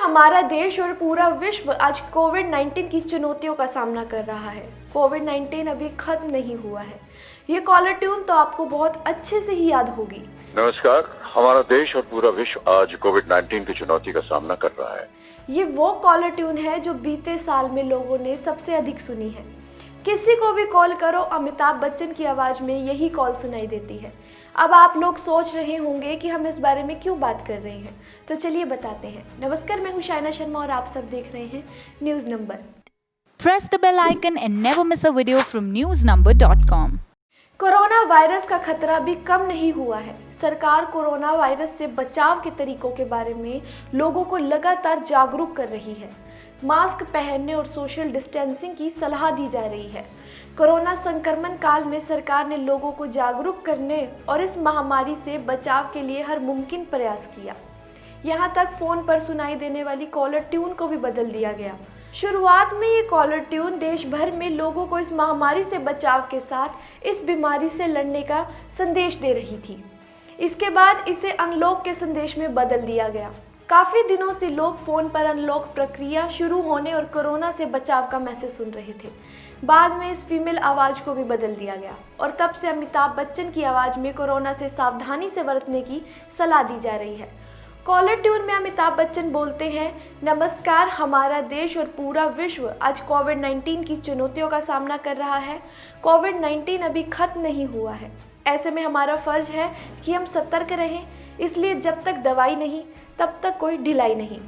हमारा देश और पूरा विश्व आज कोविड-19 की चुनौतियों का सामना कर रहा है। कोविड-19 अभी खत्म नहीं हुआ है। ये कॉलर ट्यून तो आपको बहुत अच्छे से ही याद होगी। नमस्कार, हमारा देश और पूरा विश्व आज कोविड-19 की चुनौती का सामना कर रहा है। ये वो कॉलर ट्यून है जो बीते साल में लोगों ने सबसे अधिक सुनी है। किसी को भी कॉल करो, अमिताभ बच्चन की आवाज में यही कॉल सुनाई देती है। अब आप लोग सोच रहे होंगे कि हम इस बारे में क्यों बात कर रहे हैं, तो चलिए बताते हैं। नमस्कार, मैं हूं शाइना शर्मा और आप सब देख रहे हैं news number. Press the bell icon and never miss a video from newsnumber.com. Corona virus का खतरा भी कम नहीं हुआ है। सरकार कोरोना वायरस से बचाव के तरीकों के बारे में लोगों को लगातार जागरूक कर रही है। मास्क पहनने और सोशल डिस्टेंसिंग की सलाह दी जा रही है। कोरोना संक्रमण काल में सरकार ने लोगों को जागरूक करने और इस महामारी से बचाव के लिए हर मुमकिन प्रयास किया। यहाँ तक फोन पर सुनाई देने वाली कॉलर ट्यून को भी बदल दिया गया। शुरुआत में ये कॉलर ट्यून देश भर में लोगों को इस महामारी से बचाव के साथ इस बीमारी से लड़ने का संदेश दे रही थी। इसके बाद इसे अनलॉक के संदेश में बदल दिया गया। काफी दिनों से लोग फोन पर अनलॉक प्रक्रिया शुरू होने और कोरोना से बचाव का मैसेज सुन रहे थे। बाद में इस फीमेल आवाज को भी बदल दिया गया और तब से अमिताभ बच्चन की आवाज में कोरोना से सावधानी से बरतने की सलाह दी जा रही है। कॉलर ट्यून में अमिताभ बच्चन बोलते हैं, नमस्कार, हमारा देश और पूरा विश्व आज कोविड-19 की चुनौतियों का सामना कर रहा है। कोविड-19 अभी खत्म नहीं हुआ है। ऐसे में हमारा फर्ज है कि हम सतर्क रहें, इसलिए जब तक दवाई नहीं तब तक कोई ढिलाई नहीं।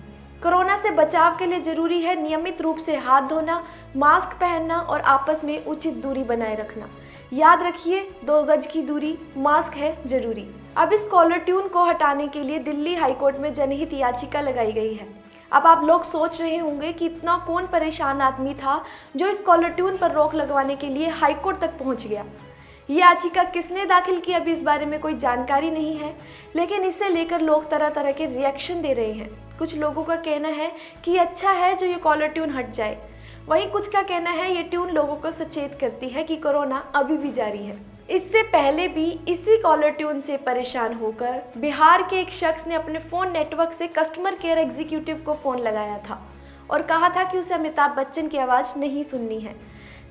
कोरोना से बचाव के लिए जरूरी है नियमित रूप से हाथ धोना, मास्क पहनना और आपस में उचित दूरी बनाए रखना। याद रखिए, 2 गज की दूरी, मास्क है जरूरी। अब इस कॉलर ट्यून को हटाने के लिए दिल्ली हाईकोर्ट में जनहित याचिका लगाई गई है। अब आप लोग सोच रहे होंगे कि इतना कौन परेशान आदमी था जो इस कॉलर ट्यून पर रोक लगवाने के लिए हाईकोर्ट तक पहुंच गया। ये याचिका किसने दाखिल की, अभी इस बारे में कोई जानकारी नहीं है, लेकिन इसे लेकर लोग तरह तरह के रिएक्शन दे रहे हैं। कुछ लोगों का कहना है कि अच्छा है जो ये कॉलर ट्यून हट जाए, वहीं कुछ का कहना है ये ट्यून लोगों को सचेत करती है कि कोरोना अभी भी जारी है। इससे पहले भी इसी कॉलर ट्यून से परेशान होकर बिहार के एक शख्स ने अपने फ़ोन नेटवर्क से कस्टमर केयर एग्जीक्यूटिव को फ़ोन लगाया था और कहा था कि उसे अमिताभ बच्चन की आवाज़ नहीं सुननी है।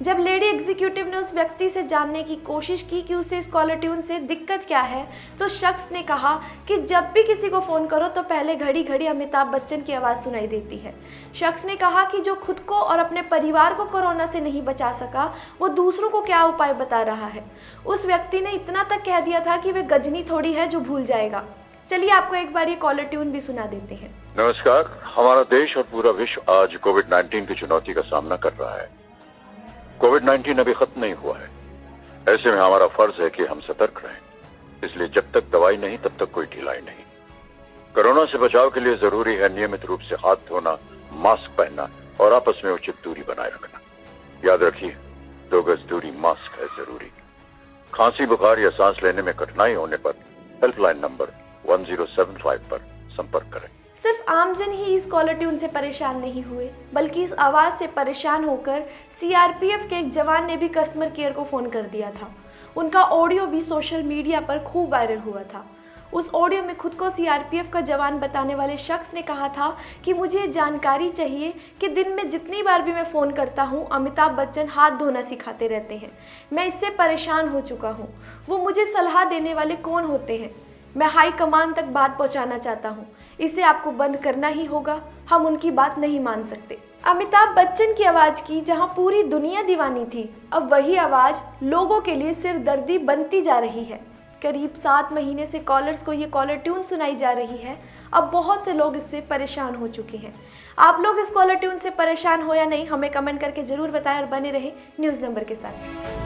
जब लेडी एग्जीक्यूटिव ने उस व्यक्ति से जानने की कोशिश की कि उसे इस कॉलर ट्यून से दिक्कत क्या है, तो शख्स ने कहा कि जब भी किसी को फ़ोन करो तो पहले घड़ी घड़ी अमिताभ बच्चन की आवाज़ सुनाई देती है। शख्स ने कहा कि जो खुद को और अपने परिवार को कोरोना से नहीं बचा सका, वो दूसरों को क्या उपाय बता रहा है। उस व्यक्ति ने इतना तक कह दिया था कि वे गजनी थोड़ी है जो भूल जाएगा। चलिए आपको एक बार ये कॉलर ट्यून भी सुना देते हैं। नमस्कार, हमारा देश और पूरा विश्व आज कोविड-19 की चुनौती का सामना कर रहा है। कोविड-19 अभी खत्म नहीं हुआ है। ऐसे में हमारा फर्ज है कि हम सतर्क रहें, इसलिए जब तक दवाई नहीं तब तक कोई ढिलाई नहीं। कोरोना से बचाव के लिए जरूरी है नियमित रूप से हाथ धोना, मास्क पहनना और आपस में उचित दूरी बनाए रखना। याद रखिए, 2 गज दूरी, मास्क है जरूरी। खांसी, बुखार या सांस लेने में कठिनाई होने पर हेल्पलाइन नंबर 1075 पर संपर्क करें। सिर्फ आमजन ही इस कॉलर ट्यून से परेशान नहीं हुए, बल्कि इस आवाज़ से परेशान होकर सीआरपीएफ के एक जवान ने भी कस्टमर केयर को फ़ोन कर दिया था। उनका ऑडियो भी सोशल मीडिया पर खूब वायरल हुआ था। उस ऑडियो में खुद को सीआरपीएफ का जवान बताने वाले शख्स ने कहा था कि मुझे ये जानकारी चाहिए कि दिन में जितनी बार भी मैं फ़ोन करता हूँ, अमिताभ बच्चन हाथ धोना सिखाते रहते हैं। मैं इससे परेशान हो चुका हूँ। वो मुझे सलाह देने वाले कौन होते हैं? मैं हाई कमान तक बात पहुंचाना चाहता हूं। इसे आपको बंद करना ही होगा, हम उनकी बात नहीं मान सकते। अमिताभ बच्चन की आवाज़ की जहां पूरी दुनिया दीवानी थी, अब वही आवाज़ लोगों के लिए सिरदर्दी बनती जा रही है। करीब 7 महीने से कॉलर्स को ये कॉलर ट्यून सुनाई जा रही है। अब बहुत से लोग इससे परेशान हो चुके हैं। आप लोग इस कॉलर ट्यून से परेशान हो या नहीं, हमें कमेंट करके ज़रूर बताएं और बने रहे न्यूज़ नंबर के साथ।